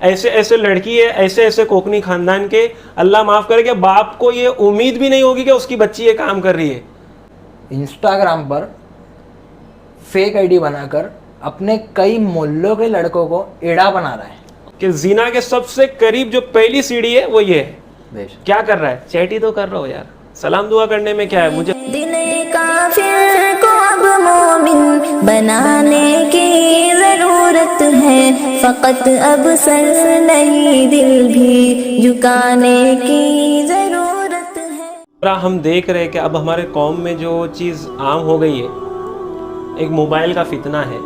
ऐसे ऐसे लड़की है, ऐसे ऐसे कोकनी खानदान के, अल्लाह माफ़ करे कि बाप को ये उम्मीद भी नहीं होगी कि उसकी बच्ची ये काम कर रही है। इंस्टाग्राम पर फेक आईडी बनाकर अपने कई मोहल्लों के लड़कों को एड़ा बना रहा है कि जीना के सबसे करीब जो पहली सीढ़ी है वो ये है। बेशक। क्या कर रहा है? चैट ही तो कर रहा हो यार, सलाम दुआ करने में क्या है? मुझे दिल काफिर को अब मोमिन बनाने की जरूरत है, फकत अब सर नहीं दिल भी झुकाने की जरूरत है। हम देख रहे हैं कि अब हमारे कौम में जो चीज़ आम हो गई है, एक मोबाइल का फितना है,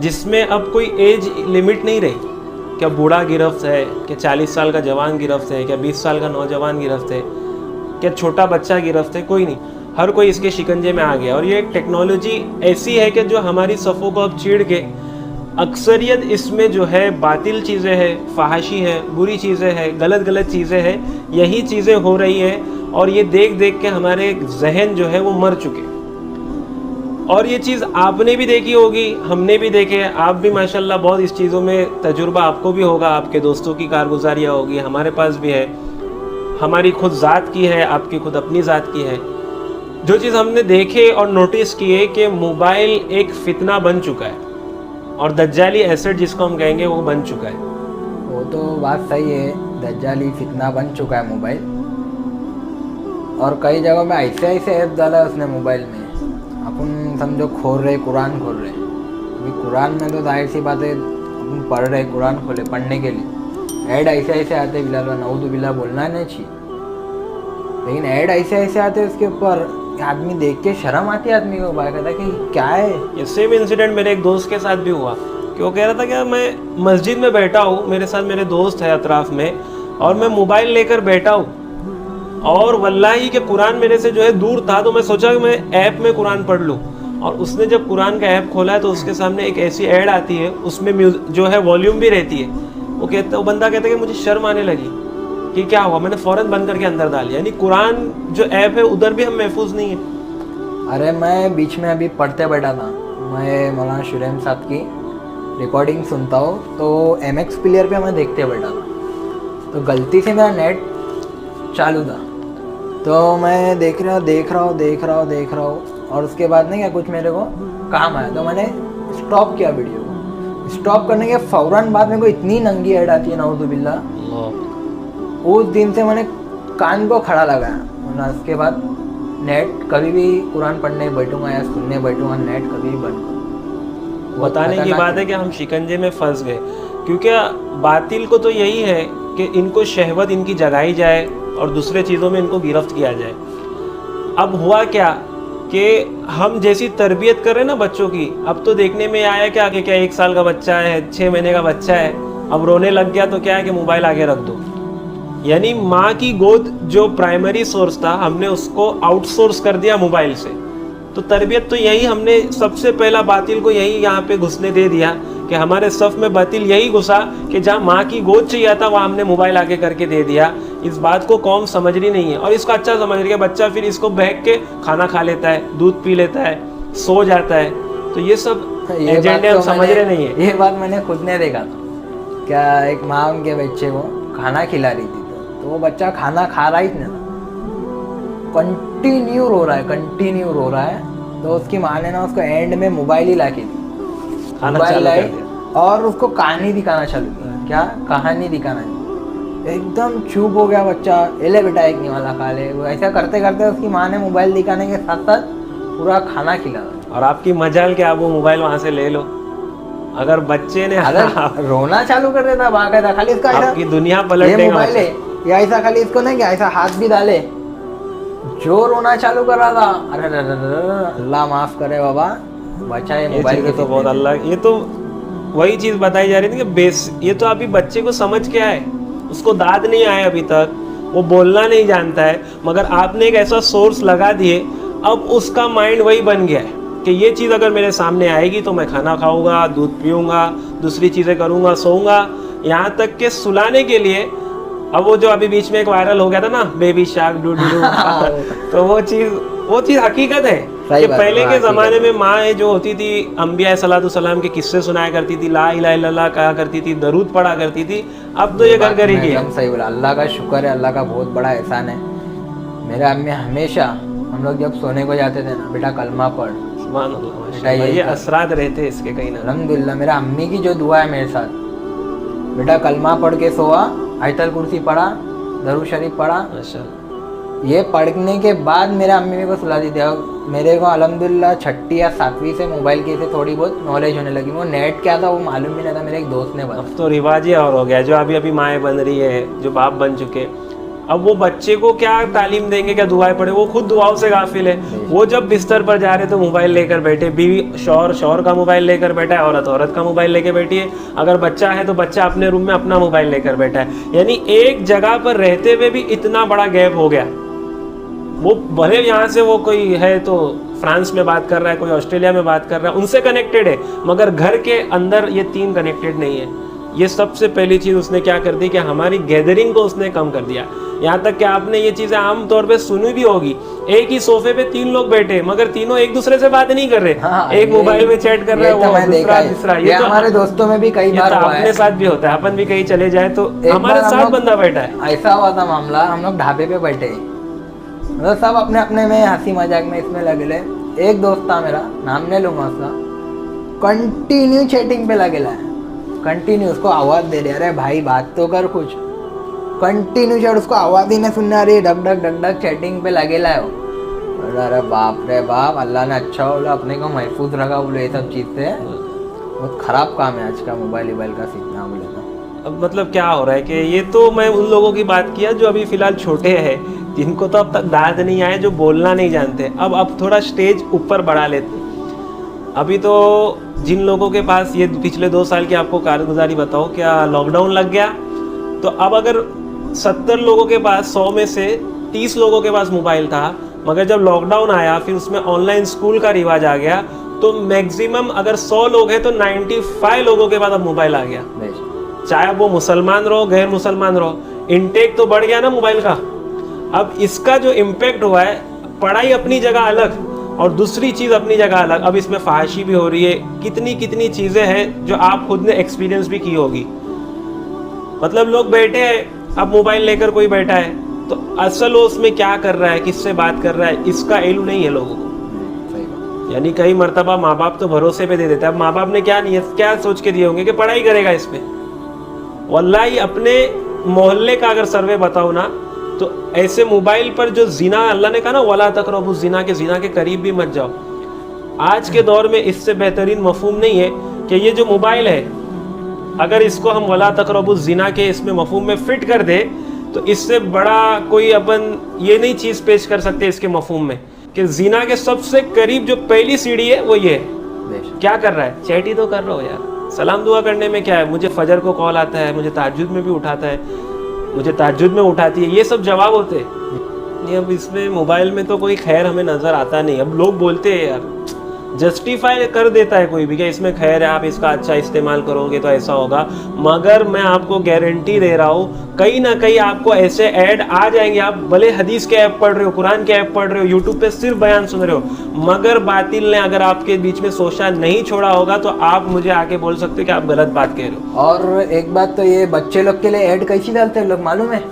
जिसमें अब कोई एज लिमिट नहीं रही। क्या बूढ़ा गिरफ्त है, क्या 40 साल का जवान गिरफ्त है, क्या 20 साल का नौजवान गिरफ्त है, क्या छोटा बच्चा गिरफ्त है, कोई नहीं, हर कोई इसके शिकंजे में आ गया। और ये टेक्नोलॉजी ऐसी है कि जो हमारी सफ़ों को अब चीड़ के अक्सरियत इसमें जो है बातिल चीज़ें हैं, फहाशी है, बुरी चीज़ें हैं, गलत गलत चीज़ें हैं, यही चीज़ें हो रही है। और ये देख देख के हमारे जहन जो है वो मर चुके। और ये चीज़ आपने भी देखी होगी, हमने भी देखे, आप भी माशाल्लाह बहुत इस चीज़ों में तजुर्बा आपको भी होगा, आपके दोस्तों की कारगुजारियाँ होगी, हमारे पास भी है, हमारी खुद ज़ात की है, आपकी खुद अपनी ज़ात की है। जो चीज़ हमने देखे और नोटिस किए कि मोबाइल एक फ़ितना बन चुका है और दज्जाली एसेट जिसको हम कहेंगे वो बन चुका है। वो तो बात सही है, दज्जाली फितना बन चुका है मोबाइल। और कई जगहों में ऐसे ऐसे ऐप डाला है उसने मोबाइल में, अपन समझो खोल रहे, कुरान खोल रहे। अभी कुरान में तो जाहिर सी बात है अपन पढ़ रहे, कुरान खोले पढ़ने के लिए ऐड ऐसे ऐसे आते, बिलाल नऊदु बिल्ला बोलना नहीं चाहिए, लेकिन ऐड ऐसे ऐसे आते उसके ऊपर आदमी देख के शर्म आती है आदमी को, बात कहता है कि क्या है ये। सेम इंसिडेंट मेरे एक दोस्त के साथ भी हुआ कि वो कह रहा था कि मैं मस्जिद में बैठा हूँ, मेरे साथ मेरे दोस्त है अतराफ में, और मैं मोबाइल लेकर बैठा हूँ, और वल्लाही कि कुरान मेरे से जो है दूर था, तो मैं सोचा कि मैं ऐप में कुरान पढ़ लूँ। और उसने जब कुरान का ऐप खोला है तो उसके सामने एक ऐसी ऐड आती है, उसमें जो है वॉल्यूम भी रहती है। वो बंदा कहता है कि मुझे शर्म आने लगी कि क्या हुआ, मैंने फ़ौरन बंद करके अंदर डाल लिया। यानी कुरान जो ऐप है उधर भी हम महफूज नहीं है। अरे मैं बीच में अभी पढ़ते बैठा था, मैं मौलाना शुरैम साहब की रिकॉर्डिंग सुनता हूँ, तो MX प्लेयर पे मैं देखते बैठा था, तो गलती से मेरा नेट चालू था, तो मैं देख रहा हूँ और उसके बाद नहीं क्या कुछ मेरे को काम आया, तो मैंने स्टॉप किया वीडियो को। स्टॉप करने के फ़ौरन बाद मेरे को इतनी नंगी ऐड आती है नाउज़ुबिल्ला, उस दिन से मैंने कान को खड़ा लगाया, वरना उसके बाद नेट कभी भी कुरान पढ़ने बैठूंगा या सुनने बैठूंगा, नेट कभी भी बंद करूँ। बताने की बात है कि हम शिकंजे में फंस गए, क्योंकि बातिल को तो यही है कि इनको शहवत इनकी जगाई जाए और दूसरे चीज़ों में इनको गिरफ्त किया जाए। अब हुआ क्या कि हम जैसी तरबियत कर रहे हैं ना बच्चों की, अब तो देखने में आया क्या कि क्या 1 साल का बच्चा है, 6 महीने का बच्चा है, अब रोने लग गया तो क्या है कि मोबाइल आगे रख दो। यानी माँ की गोद जो प्राइमरी सोर्स था, हमने उसको आउटसोर्स कर दिया मोबाइल से। तो तरबियत तो यही, हमने सबसे पहला बातिल को यही यहाँ पे घुसने दे दिया कि हमारे सफ में बातिल यही घुसा कि जहाँ माँ की गोद चाहिए था वहाँ हमने मोबाइल आगे करके दे दिया। इस बात को कौम समझ रही नहीं है, और इसको अच्छा समझ रही है। बच्चा फिर इसको बहक के खाना खा लेता है, दूध पी लेता है, सो जाता है। तो ये सब एजेंडे हम समझ रहे नहीं है। ये बात मैंने खुद ने देखा था, क्या एक माँ उनके बच्चे को खाना खिला रही थी, तो वो बच्चा खाना खा रहा ही नहीं था, कंटिन्यू रो रहा है। तो उसकी माँ ने ना उसको एंड में मोबाइल ही ला के दी, मोबाइल लाई और उसको कहानी दिखाना चालू किया। क्या कहानी दिखाना, एकदम चुप हो गया बच्चा, एले बेटा एक नहीं वाला खा ले। वो ऐसा करते करते उसकी माँ ने मोबाइल दिखाने के साथ साथ पूरा खाना खिला। और आपकी मजाल कि आप वो मोबाइल वहाँ से ले लो। अगर बच्चे ने अगर रोना चालू कर देता, भागा था खाली इसका आपकी दुनिया पलट देगा मोबाइल है, या ऐसा खाली इसको नहीं क्या ऐसा हाथ भी डाले, जो रोना चालू कर रहा था, अरे अल्लाह माफ करे बाबा, बचाए मोबाइल के। तो बहुत अल्लाह, ये तो वही चीज बताई जा रही थी कि बेस, ये तो अभी बच्चे को समझ के आए, उसको दाद नहीं आया अभी तक, वो बोलना नहीं जानता है, मगर आपने एक ऐसा सोर्स लगा दिए, अब उसका माइंड वही बन गया है कि ये चीज़ अगर मेरे सामने आएगी तो मैं खाना खाऊंगा, दूध पीऊंगा, दूसरी चीज़ें करूंगा, सोऊंगा, यहाँ तक के सुलाने के लिए। अब वो जो अभी बीच में एक वायरल हो गया था ना, बेबी शार्क डू डू, तो वो चीज़ हकीकत है सही कि बात, पहले हाँ, के ठीक है। ज़माने में माँ जो होती थी अम्बिया सलातो सलाम के किस्से सुनाया करती थी, ला इलाहा इल्लल्लाह कहा करती थी, दरूद पढ़ा करती थी। अब तो ये घर घर ही बात की है। एकदम सही बोला। अल्लाह का शुक्र है, अल्लाह का बहुत बड़ा एहसान है। मेरे अम्मी हमेशा, हम लोग जब सोने को जाते थे ना, बेटा कलमा पढ़। सुभान अल्लाह, बेटा माशाअल्लाह, ये ये कर। असरात रहते हैं इसके कहीं ना। अल्हम्दुलिल्लाह मेरा अम्मी की जो दुआ है मेरे साथ, बेटा कलमा पढ़ के सोआ, आयतल कुर्सी पढ़ा, दरूद शरीफ पढ़ा। माशाअल्लाह। ये पढ़ने के बाद मेरा अम्मी मेरे को सुला दी थी। अब मेरे को अल्हम्दुलिल्लाह 6ठी या 7वीं से मोबाइल की से थोड़ी बहुत नॉलेज होने लगी। वो नेट क्या था वो मालूम भी नहीं था, मेरे एक दोस्त ने बताया। अब तो रिवाज ही और हो गया, जो अभी अभी माएँ बन रही है, जो बाप बन चुके, अब वो बच्चे को क्या तालीम देंगे, क्या दुआएं पढ़े, वो खुद दुआओं से गाफिल है। वो जब बिस्तर पर जा रहे तो मोबाइल लेकर बैठे, बीवी शौहर का मोबाइल लेकर बैठा है, औरत का मोबाइल लेकर बैठी है, अगर बच्चा है तो बच्चा अपने रूम में अपना मोबाइल लेकर बैठा है। यानी एक जगह पर रहते हुए भी इतना बड़ा गैप हो गया। वो भले यहाँ से वो कोई है तो फ्रांस में बात कर रहा है, कोई ऑस्ट्रेलिया में बात कर रहा है, उनसे कनेक्टेड है, मगर घर के अंदर ये तीन कनेक्टेड नहीं है। ये सबसे पहली चीज़ उसने क्या कर दी कि हमारी गैदरिंग को उसने कम कर दिया। यहाँ तक कि आपने ये चीज़ें आम तौर पे सुनी भी होगी, एक ही सोफे पे 3 लोग बैठे मगर तीनों एक दूसरे से बात नहीं कर रहे। हाँ, एक मोबाइल में चैट कर रहा है, वो दूसरा तीसरा। ये तो हमारे दोस्तों में भी कई बार हुआ अपने है। साथ भी होता है, अपन भी कहीं चले जाए तो एक हमारे बार हम साथ लोग- बंदा बैठा है। ऐसा हुआ था मामला, हम लोग ढाबे पे बैठे, मतलब सब अपने अपने में हंसी मजाक में इसमें लगे। एक दोस्त था मेरा, नाम नहीं लूंगा उसका, कंटिन्यू चैटिंग पे लगेला है, कंटिन्यू। उसको आवाज दे रहे, अरे भाई बात तो कर कुछ, कंटिन्यू चैट, उसको आवाज ही नहीं सुनने आ रही, duck duck duck duck chatting पे लगेला है वो। अरे बाप रे बाप, अल्लाह ने अच्छा बोला, अपने को महफूज रखा बोले ये सब चीज़ से। बहुत खराब काम है आज का मोबाइल का सीखना बोले तो। अब मतलब क्या हो रहा है कि ये तो मैं उन लोगों की बात किया जो अभी फिलहाल छोटे हैं, जिनको तो अब तक दाद नहीं आए, जो बोलना नहीं जानते। अब थोड़ा स्टेज ऊपर बढ़ा लेते। अभी तो जिन लोगों के पास ये पिछले 2 साल की आपको कारगुजारी बताओ, क्या लॉकडाउन लग गया तो अब अगर 70 लोगों के पास 100 में से 30 लोगों के पास मोबाइल था, मगर जब लॉकडाउन आया फिर उसमें ऑनलाइन स्कूल का रिवाज आ गया तो मैक्सिमम अगर 100 लोग हैं तो 95 लोगों के पास अब मोबाइल आ गया। चाहे अब वो मुसलमान रहो गैर मुसलमान रहो, इनटेक तो बढ़ गया ना मोबाइल का। अब इसका जो इम्पैक्ट हुआ है, पढ़ाई अपनी जगह अलग और दूसरी चीज़ अपनी जगह अलग, अब इसमें फहाशी भी हो रही है, कितनी कितनी चीज़ें हैं जो आप खुद ने एक्सपीरियंस भी की होगी। मतलब लोग बैठे हैं, अब मोबाइल लेकर कोई बैठा है तो असल वो उसमें क्या कर रहा है, किससे बात कर रहा है, इसका इल्म नहीं है लोगों को। यानी कई मर्तबा माँ बाप तो भरोसे पे दे देते हैं। अब माँ बाप ने क्या सोच के दिए होंगे कि पढ़ाई करेगा इसमें। वल्लाही अपने मोहल्ले का अगर सर्वे बताओ ना तो ऐसे मोबाइल पर जो जिना, अल्लाह ने कहा ना वला तक़रबू जिना के करीब भी मत जाओ। आज के दौर में इससे बेहतरीन मफहूम नहीं है कि ये जो मोबाइल है, अगर इसको हम वला तक़रबू जिना के इसमें मफहूम में फिट कर दे तो इससे बड़ा कोई अपन ये नहीं चीज़ पेश कर सकते इसके मफहूम में कि जिना के सबसे करीब जो पहली सीढ़ी है वो ये है। क्या कर रहा है, चैट ही तो कर रहा हो यार। सलाम दुआ करने में क्या है, मुझे फजर को कॉल आता है, मुझे तहज्जुद में भी उठाता है, मुझे तहज्जुद में उठाती है, ये सब जवाब होते हैं। अब इसमें मोबाइल में तो कोई खैर हमें नज़र आता नहीं। अब लोग बोलते हैं यार, जस्टिफाई कर देता है कोई भी कि इसमें खैर है, आप इसका अच्छा इस्तेमाल करोगे तो ऐसा होगा, मगर मैं आपको गारंटी दे रहा हूँ कहीं ना कहीं आपको ऐसे ऐड आ जाएंगे। आप भले हदीस के ऐप पढ़ रहे हो, कुरान के ऐप पढ़ रहे हो, यूट्यूब पे सिर्फ बयान सुन रहे हो, मगर बातिल ने अगर आपके बीच में सोशा नहीं छोड़ा होगा तो आप मुझे आके बोल सकते हो कि आप गलत बात कह रहे हो। और एक बात तो ये बच्चे लोग के लिए ऐड कैसी डालते हैं लोग मालूम है,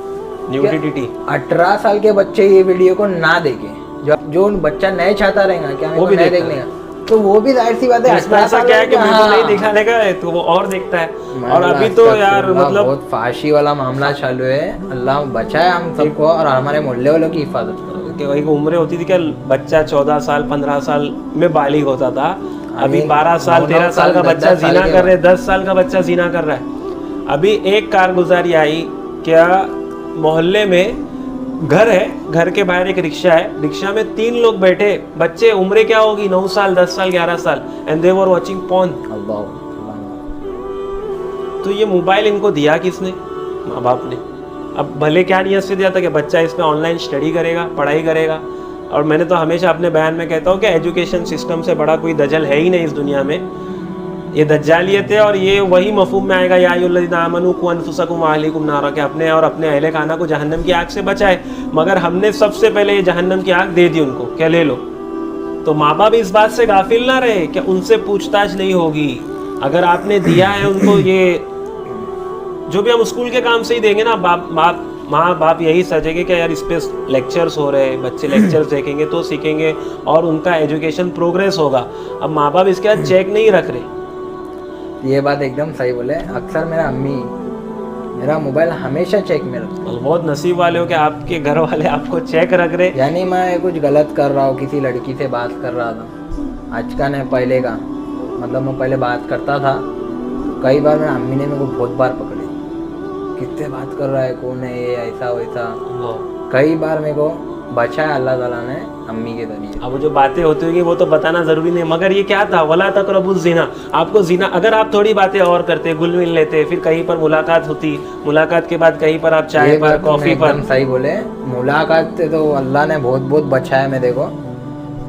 न्यूडिटी। 18 साल के बच्चे ये वीडियो को ना देखें, जो बच्चा नहीं चाहता रहेगा क्या वो भी नहीं देखता देखने का, तो वो भी जाहिर सी बात है इसमें ऐसा क्या है कि बिल्कुल नहीं दिखाने का है तो वो और देखता है। और अभी तो यार मतलब बहुत फाशी वाला मामला चालू है। अल्लाह बचाए हम सबको और हमारे मोहल्ले वालों की हिफाजत करो। कि वही उम्र होती थी कि बच्चा 14 साल 15 साल में बालिग होता था, अभी 12 साल 13 साल का बच्चा जीना कर रहा है, 10 साल का बच्चा जीना कर रहा है। अभी एक कारगुजारी आई, क्या मोहल्ले में घर है, घर के बाहर एक रिक्शा है, रिक्शा में 3 लोग बैठे, बच्चे उम्र क्या होगी 9 साल 10 साल 11 साल, and they were watching porn. तो ये मोबाइल इनको दिया किसने, माँ बाप ने। अब भले क्या नियत से दिया था कि बच्चा इसमें ऑनलाइन स्टडी करेगा, पढ़ाई करेगा। और मैंने तो हमेशा अपने बयान में कहता हूँ कि एजुकेशन सिस्टम से बड़ा कोई दजल है ही नहीं इस दुनिया में। ये दज्जालियत है और ये वही मफहूम में आएगा, या अय्युहल्लज़ीना आमनू क़ू अनफुसकुम व अहलीकुम नारा, के अपने और अपने अहले खाना को जहन्नम की आग से बचाए। मगर हमने सबसे पहले ये जहन्नम की आग दे दी उनको, क्या ले लो। तो माँ बाप इस बात से गाफिल ना रहे कि उनसे पूछताछ नहीं होगी। अगर आपने दिया है उनको, ये जो भी हम स्कूल के काम से ही देंगे ना, माँ बाप यही सोचेंगे कि यार इस पे लेक्चर्स हो रहे हैं, बच्चे लेक्चर्स देखेंगे तो सीखेंगे और उनका एजुकेशन प्रोग्रेस होगा। अब माँ बाप इसके बाद चेक नहीं रख रहे। ये बात एकदम सही बोले। अक्सर मेरा मोबाइल हमेशा चेक में रखता है। और बहुत नसीब वाले हो कि आपके घर वाले आपको चेक रख रहे। यानी मैं कुछ गलत कर रहा हूँ, किसी लड़की से बात कर रहा था, आज का नहीं पहले का, मतलब मैं पहले बात करता था, कई बार मेरी अम्मी ने मेरे को बहुत बार पकड़े, किससे बात कर रहा है, कौन है ये, ऐसा वैसा। कई बार मेरे को बचाया अल्लाह ताला ने अम्मी के जरिए। अब वो जो बातें होती होंगी वो तो बताना जरूरी नहीं, मगर ये क्या था, वला तक़रबुज़ ज़िना। आपको जीना, अगर आप थोड़ी बातें और करते, घुल मिल लेते, फिर कहीं पर मुलाकात होती, मुलाकात के बाद कहीं पर आप चाय पर, कॉफी पर। सही बोले, मुलाकात से तो अल्लाह ने बहुत बहुत बचाया मेरे को।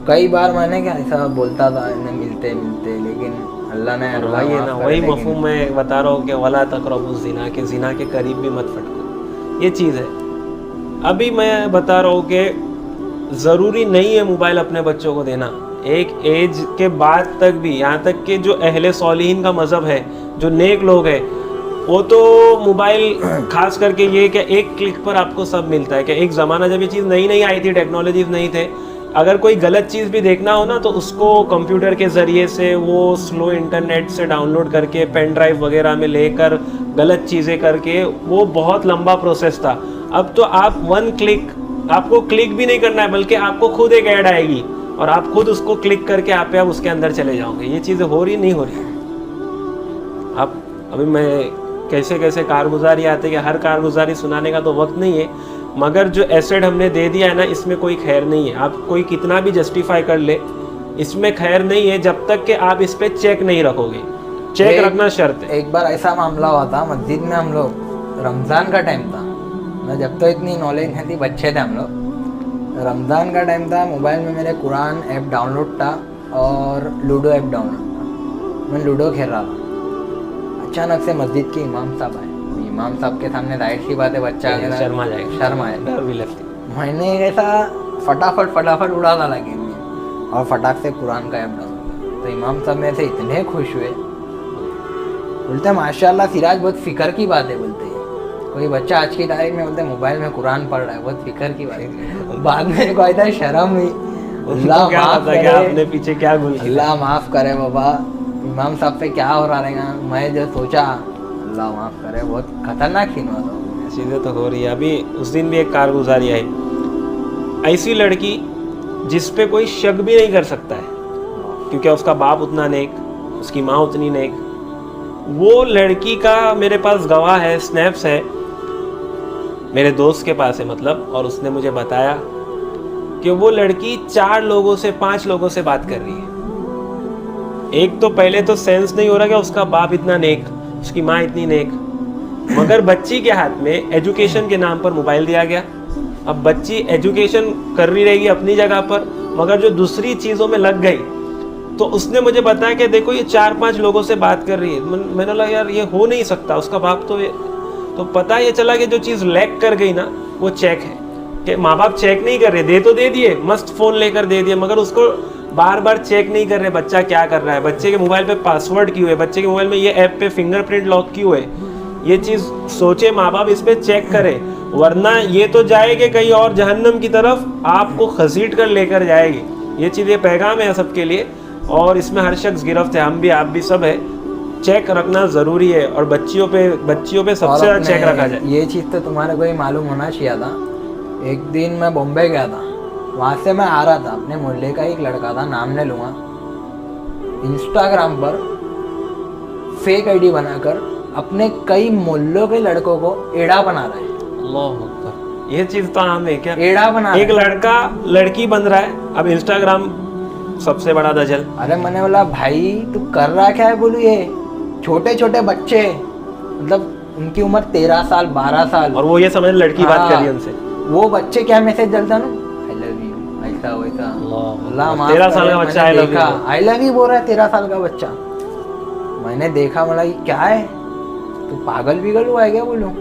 कई बार मैंने क्या ऐसा बोलता था मिलते, लेकिन अल्लाह ने वही है ना, वही मफहूम मैं बता रहा हूँ कि वला तक़रबुज़ ज़िना, के ज़िना के करीब भी मत फटको, ये चीज़ है। अभी मैं बता रहा हूँ कि ज़रूरी नहीं है मोबाइल अपने बच्चों को देना, एक एज के बाद तक भी, यहाँ तक कि जो अहले सौलीहीन का मज़हब है, जो नेक लोग हैं, वो तो मोबाइल खास करके ये कि एक क्लिक पर आपको सब मिलता है। कि एक ज़माना जब ये चीज़ नई नई आई थी, टेक्नोलॉजीज़ नहीं थे, अगर कोई गलत चीज़ भी देखना हो ना तो उसको कंप्यूटर के ज़रिए से, वो स्लो इंटरनेट से डाउनलोड करके, पेन ड्राइव वगैरह में लेकर गलत चीज़ें करके, वो बहुत लंबा प्रोसेस था। अब तो आप वन क्लिक, आपको क्लिक भी नहीं करना है, बल्कि आपको खुद एक ऐड आएगी और आप खुद उसको क्लिक करके आप उसके अंदर चले जाओगे। ये चीज़ें हो रही नहीं हो रही। अब अभी मैं कैसे कैसे कारगुजारी आते, कि हर कारगुजारी सुनाने का तो वक्त नहीं है, मगर जो एसेड हमने दे दिया है ना, इसमें कोई खैर नहीं है। आप कोई कितना भी जस्टिफाई कर ले, इसमें खैर नहीं है जब तक कि आप इस पे चेक नहीं रखोगे। चेक रखना शर्त है। एक बार ऐसा मामला हुआ था मस्जिद में, हम लोग, रमज़ान का टाइम था, मैं जब तो इतनी नॉलेज नहीं थी, बच्चे थे हम लोग, रमज़ान का टाइम था, मोबाइल में मेरे कुरान ऐप डाउनलोड था और लूडो ऐप डाउनलोड था। मैं लूडो खेल रहा था, अचानक से मस्जिद के इमाम साहब आए। इमाम साहब के सामने जाहिर सी बात है, बच्चा शर्मा जाएगा, शर्म आए, डर भी लगती। मैंने ऐसा फटाफट उड़ा डाला गेम में और फटाक से कुरान का ऐप डाउनलोड किया। तो इमाम साहब मेरे से इतने खुश हुए, बोलते माशाल्लाह सिराज, बहुत फिक्र की बात है। बोलते कोई बच्चा आज की तारीख में बोलते मोबाइल में कुरान पढ़ रहा है, बहुत फिक्र की बात है। बाद में कोई था शर्म हुई, अल्लाह माफ करे, आपने पीछे क्या गुल किया। अल्लाह माफ करे बाबा, इमाम साहब पे क्या हो रहा रहेगा। मैं जो सोचा, अल्लाह माफ करे, बहुत खतरनाक सीन हुआ था। चीज़ें तो हो रही है। अभी उस दिन भी एक कारगुजारी आई, ऐसी लड़की जिस पे कोई शक भी नहीं कर सकता है, क्योंकि उसका बाप उतना नेक, उसकी माँ उतनी नेक। वो लड़की का मेरे पास गवाह है, स्नैप्स है, मेरे दोस्त के पास है मतलब, और उसने मुझे बताया कि वो लड़की 4 लोगों से 5 लोगों से बात कर रही है। एक तो पहले तो सेंस नहीं हो रहा कि उसका बाप इतना नेक, उसकी माँ इतनी नेक, मगर बच्ची के हाथ में एजुकेशन के नाम पर मोबाइल दिया गया। अब बच्ची एजुकेशन कर रही रहेगी अपनी जगह पर, मगर जो दूसरी चीज़ों में लग गई, तो उसने मुझे बताया कि देखो ये 4-5 लोगों से बात कर रही है। मैंने लगा यार ये हो नहीं सकता, उसका बाप तो पता ये चला कि जो चीज़ लैक कर गई ना वो चेक है, कि माँ बाप चेक नहीं कर रहे, दे तो दे दिए, मस्त फ़ोन लेकर दे दिए, मगर उसको बार बार चेक नहीं कर रहे बच्चा क्या कर रहा है, बच्चे के मोबाइल पे पासवर्ड क्यों है, बच्चे के मोबाइल में ये ऐप पे फिंगरप्रिंट लॉक क्यों है। ये चीज़ सोचे माँ बाप, इस पर चेक करे, वरना ये तो जाएगी कहीं और जहन्नम की तरफ, आपको घसीट कर लेकर जाएगी। ये चीज़, ये पैगाम है सबके लिए, और इसमें हर शख्स गिरफ्त है, हम भी, आप भी, सब है। चेक रखना ज़रूरी है, और बच्चियों पे सबसे ज़्यादा चेक रखा जाए। ये चीज़ तो तुम्हारे को ही मालूम होना चाहिए था। एक दिन मैं बॉम्बे गया था, वहाँ से मैं आ रहा था, अपने मोहल्ले का एक लड़का था, नाम नहीं लूँगा, इंस्टाग्राम पर फेक आईडी बनाकर अपने कई मोहल्लों के लड़कों को एड़ा बना रहा है। अल्लाह अकबर, ये चीज़ तो आम है क्या, एड़ा बना, एक लड़का लड़की बन रहा है। अब इंस्टाग्राम सबसे बड़ा दजल। अरे मैंने बोला भाई तू कर रहा क्या है, बोलू ये छोटे छोटे बच्चे, मतलब उनकी उम्र 13 साल 12 साल, और वो ये समझ लड़की बात कर रही है उनसे, वो बच्चे क्या मैसेज डालता ना, आई लव यू, ऐसा वैसा। अल्लाह माफ 13 साल का बच्चा आई लव यू बोल रहा है, 13 साल का बच्चा। मैंने देखा, बोला ये क्या है, तू पागल बिगल हुआ है क्या, बोलूँ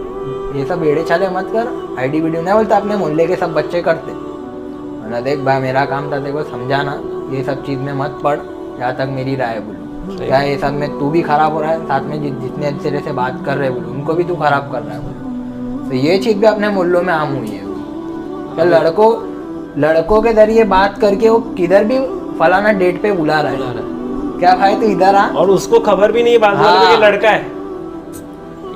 ये सब एड़े चाले मत कर, आईडी वीडियो नहीं बोलता, अपने मोहल्ले के सब बच्चे करते। मैंने देख भाई मेरा काम था देखो समझाना, ये सब चीज़ में मत पड़, जहाँ तक मेरी राय बोलूँ। सही। क्या ये सब में तू भी खराब हो रहा है, साथ में जितने तेरे से बात कर रहे बोलूँ उनको भी तू खराब कर रहा है बोलूँ। तो ये चीज़ भी अपने मोहल्लों में आम हुई है। क्या लड़कों के जरिए बात करके वो किधर भी फलाना डेट पे बुला रहा है, क्या भाई तू इधर आ, और उसको खबर भी नहीं है बाजू वाले को हाँ। कि लड़का है।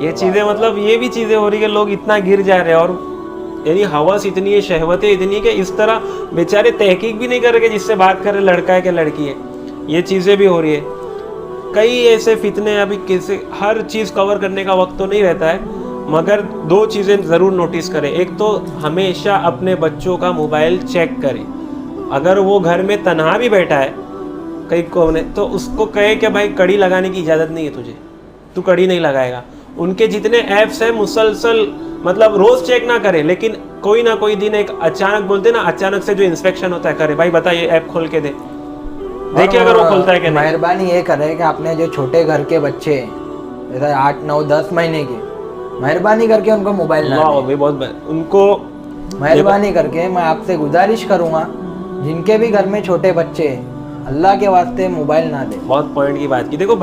ये चीजें मतलब ये भी चीजें हो रही है, लोग इतना गिर जा रहे हैं। और यानी हवस इतनी है, शहवतें इतनी है कि इस तरह बेचारे तहकीक भी नहीं कर रहे कि जिससे बात कर रहे लड़का है कि लड़की है। ये चीजें भी हो रही है। कई ऐसे फितने, अभी कैसे हर चीज कवर करने का वक्त तो नहीं रहता है, मगर दो चीजें जरूर नोटिस करें। एक तो हमेशा अपने बच्चों का मोबाइल चेक करें। अगर वो घर में तन्हा भी बैठा है कहीं कोने, तो उसको कहे कि भाई कड़ी लगाने की इजाज़त नहीं है तुझे, तू कड़ी नहीं लगाएगा। उनके जितने ऐप्स हैं मुसलसल मतलब रोज़ चेक ना करे, लेकिन कोई ना कोई दिन एक अचानक बोलते ना, अचानक से जो इंस्पेक्शन होता है करे, भाई बता ये ऐप खोल के दे, देखिए अगर वो खोलता है कि नहीं। मेहरबानी ये करे कि अपने जो छोटे घर के बच्चे जैसे 8, 9, 10 महीने के, मेहरबानी करके उनको मोबाइल ना वाह दें। भाई बहुत उनको मेहरबानी करके मैं आपसे गुजारिश करूंगा, जिनके भी घर में छोटे बच्चे हैं, अल्लाह के वास्ते मोबाइल ना दें। बहुत पॉइंट की बात की। देखो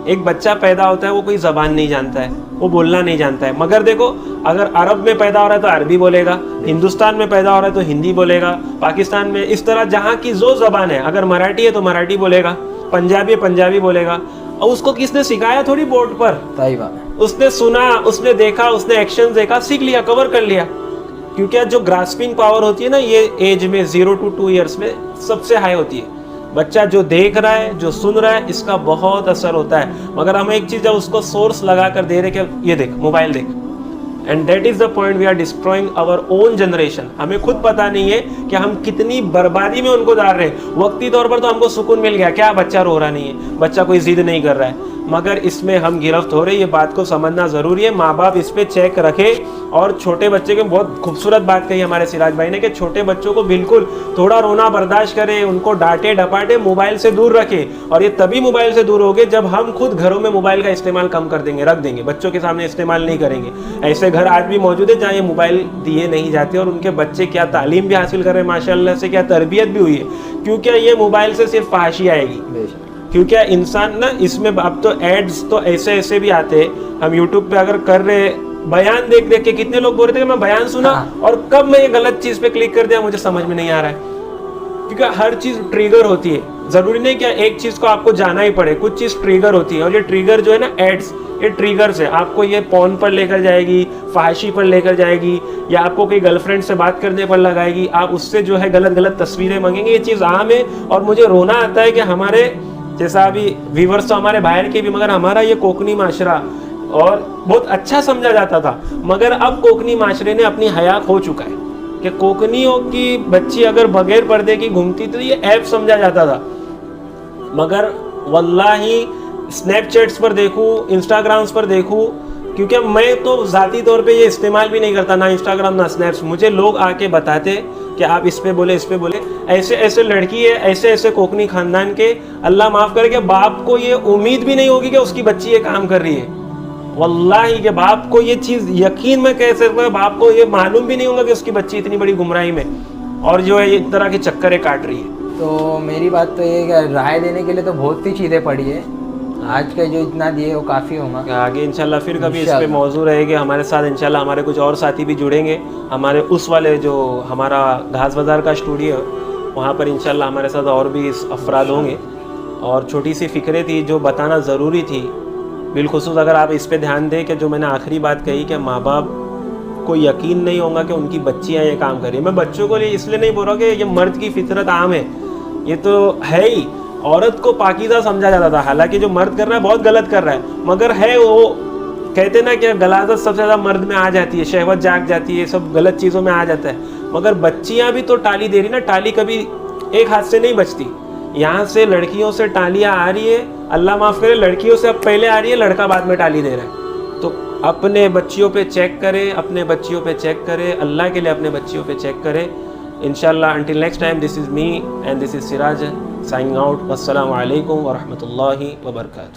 एक बच्चा पैदा होता है, वो कोई ज़बान नहीं जानता है, वो बोलना नहीं जानता है, मगर देखो अगर अरब में पैदा हो रहा है तो अरबी बोलेगा, हिंदुस्तान में पैदा हो रहा है तो हिंदी बोलेगा, पाकिस्तान में इस तरह जहाँ की जो ज़बान है, अगर मराठी है तो मराठी बोलेगा, पंजाबी है पंजाबी बोलेगा। और उसको किसने सिखाया? थोड़ी बोर्ड पर, सही बात है। उसने सुना, उसने देखा, उसने एक्शन देखा, सीख लिया, कवर कर लिया। क्योंकि जो ग्रास्पिंग पावर होती है ना, ये एज में 0 to 2 ईयर्स में सबसे हाई होती है। बच्चा जो देख रहा है, जो सुन रहा है, इसका बहुत असर होता है। मगर हम एक चीज़ जब उसको सोर्स लगा कर दे रहे कि ये देख, मोबाइल देख, and that is the point we are destroying our own generation. हमें खुद पता नहीं है कि हम कितनी बर्बादी में उनको डाल रहे हैं। वक्ती तौर पर तो हमको सुकून मिल गया, क्या बच्चा रो रहा नहीं है, बच्चा कोई जिद नहीं कर रहा है, मगर इसमें हम गिरफ्त हो रहे हैं। ये बात को समझना ज़रूरी है। माँ बाप इस पे चेक रखे। और छोटे बच्चे के बहुत खूबसूरत बात कही हमारे सिराज भाई ने कि छोटे बच्चों को बिल्कुल थोड़ा रोना बर्दाश्त करें, उनको डांटे डपाटे, मोबाइल से दूर रखें। और ये तभी मोबाइल से दूर होगे जब हम खुद घरों में मोबाइल का इस्तेमाल कम कर देंगे, रख देंगे, बच्चों के सामने इस्तेमाल नहीं करेंगे। ऐसे घर आज भी मौजूद है जहाँ ये मोबाइल दिए नहीं जाते और उनके बच्चे क्या तालीम भी हासिल कर रहे हैं माशाल्लाह से, क्या तरबियत भी हुई है। क्योंकि ये मोबाइल से सिर्फ फहाशी आएगी। क्योंकि इंसान ना इसमें अब तो एड्स तो ऐसे ऐसे भी आते हैं। हम यूट्यूब पे अगर कर रहे बयान देख देख के कितने लोग बोल रहे थे कि मैं बयान सुना और कब मैं ये गलत चीज पे क्लिक कर दिया मुझे समझ में नहीं आ रहा है। क्योंकि हर चीज ट्रिगर होती है, जरूरी नहीं कि एक चीज को आपको जाना ही पड़े, कुछ चीज ट्रिगर होती है। और ये ट्रिगर जो है ना, एड्स, ये ट्रिगर्स है। आपको ये पॉर्न पर लेकर जाएगी, फहाशी पर लेकर जाएगी, या आपको कोई गर्लफ्रेंड से बात करने पर लगाएगी, आप उससे जो है गलत गलत तस्वीरें मांगेंगे। ये चीज आम है। और मुझे रोना आता है कि हमारे जैसा अभी व्यूवर्स तो हमारे बाहर के भी, मगर हमारा ये कोकनी माशरा और बहुत अच्छा समझा जाता था, मगर अब कोकनी माशरे ने अपनी हया खो चुका है कि कोकनियों की बच्ची अगर बगैर पर्दे की घूमती तो ये ऐप समझा जाता था। मगर वल्लाही स्नैपचैट्स पर देखूँ, इंस्टाग्राम्स पर देखूँ, क्योंकि मैं तो ज़ाती तौर पे ये इस्तेमाल भी नहीं करता, ना इंस्टाग्राम ना स्नैप्स। मुझे लोग आके बताते कि आप इस पे बोले, इस पे बोले, ऐसे ऐसे लड़की है, ऐसे ऐसे कोकनी खानदान के, अल्लाह माफ़ करे कि बाप को ये उम्मीद भी नहीं होगी कि उसकी बच्ची ये काम कर रही है। वल्लाही के बाप को ये चीज़ यकीन में कह सकता है, बाप को ये मालूम भी नहीं होगा कि उसकी बच्ची इतनी बड़ी गुमराही में और जो है इस तरह के चक्करे काट रही है। तो मेरी बात तो ये कि राय देने के लिए तो बहुत सी चीज़ें पड़ी है, आज के जो इतना दिए वो काफ़ी होगा। आगे इंशाल्लाह फिर कभी इस पे मौजूद रहेंगे हमारे साथ। इंशाल्लाह हमारे कुछ और साथी भी जुड़ेंगे, हमारे उस वाले जो हमारा घास बाज़ार का स्टूडियो वहाँ पर इंशाल्लाह हमारे साथ और भी अफराद होंगे। और छोटी सी फ़िक्रें थी जो बताना ज़रूरी थी, बिलखुसूस अगर आप इस पे ध्यान दें कि जो मैंने आखिरी बात कही कि माँ बाप को यकीन नहीं होगा कि उनकी बच्चियाँ ये काम करें। मैं बच्चों को लिए इसलिए नहीं बोल रहा कि ये मर्द की फितरत आम है, ये तो है ही। औरत को पाकीज़ा समझा जाता था, हालांकि जो मर्द कर रहा है बहुत गलत कर रहा है, मगर है वो कहते ना कि गलाजत सबसे ज़्यादा मर्द में आ जाती है, शहवत जाग जाती है, सब गलत चीज़ों में आ जाता है। मगर बच्चियाँ भी तो टाली दे रही ना, टाली कभी एक हाथ से नहीं बचती। यहाँ से लड़कियों से टालियाँ आ रही है, अल्लाह माफ़ करे, लड़कियों से अब पहले आ रही है, लड़का बाद में टाली दे रहा है। तो अपने बच्चियों पे चेक करें, अपने बच्चियों पे चेक करें, अल्लाह के लिए अपने बच्चियों पे चेक करें। इंशाल्लाह until next time, this is me and this is Siraj signing out. Wassalamu alaikum wa rahmatullahi wa barakatuh.